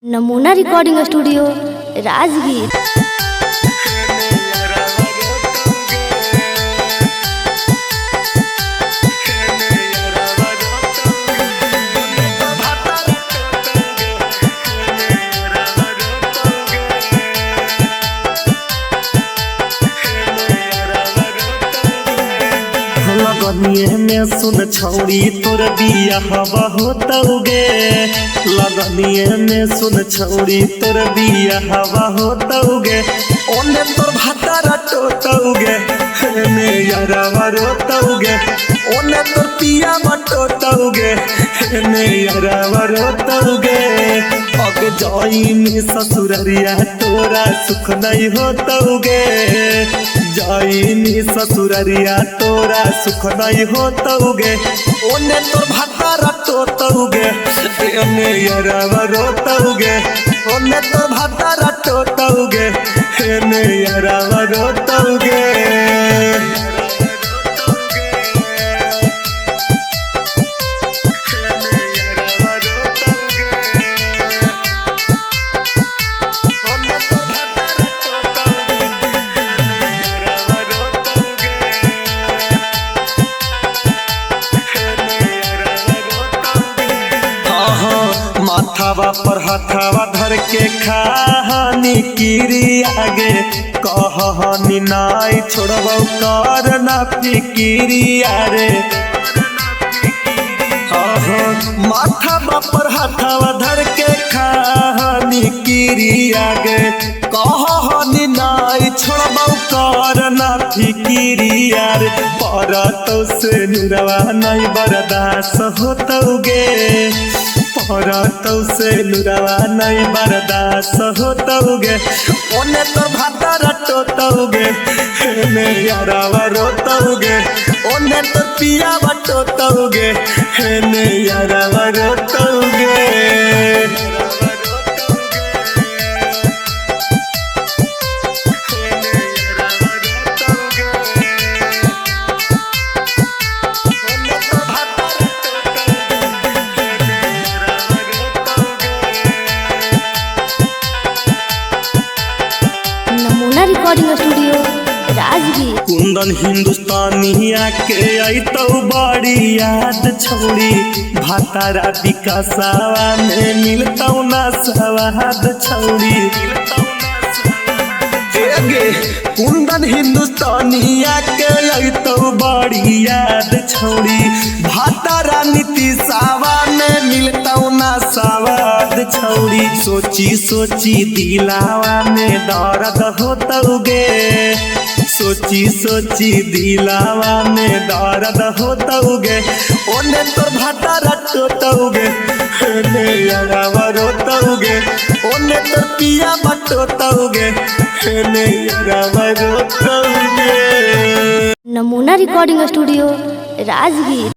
नमूना recording studio Rajgir. लगनिए में सुन छौड़ी तोर बिया हवा होतौगे। लगनिए में सुन छौड़ी तोर बिया हवा होतौगे। ओने तोर भातारा टोटौगे ने यारवा रोतौगे। ओने तोर पिया बटोटौगे ने यारवा रोतौगे। अब जाइनी ससुररिया तोरा सुख नहीं होतौगे। जाइनी ससुररिया तोरा सुख नहीं होतौगे। ओने तोर भातारा टोटौगे एने यारवा रोतौगे। ओने तोर भातारा टोटौगे एने यारवा रोतौगे। माथावा पर हथावा धर के खानी कीरी आगे। कहनी नाई छोड़बौ कर ना फिकीरी आरे। माथावा पर हथावा धर के खानी कीरी आगे। कहनी नाई छोड़बौ कर ना फिकीरी आरे। पर तो से नुरवा नहीं बर्दाश्त होतौगे। तो से नुरवा नहीं बर्दाश्त होतौगे। ओने तो भातारा टोटौगे ने यारवा रोतौगे। ओने तो पिया बटोटौगे ने यारवा रोतौगे। नमूना रिकॉर्डिंग स्टूडियो राजगीर। कुंदन हिंदुस्तानी आके आई तो बड़ी याद छौड़ी। भातारा विकासावा में मिलतौ ना सवाद छौड़ी। कुंदन हिंदुस्तानी आके आई तो बड़ी याद छौड़ी। भातारा नीतीशावा में मिलतौ ना सवाद छौड़ी। सोची सोची दिलावा में दर्द होतौगे। सोची सोची दिलावा में दर्द होतौगे। ओने तोर भातारा टोटौगे ने यारवा रोतौगे। ओने तोर पिया बटोटौगे ने यारवा रोतौगे। नमूना रिकॉर्डिंग स्टूडियो राजगीर।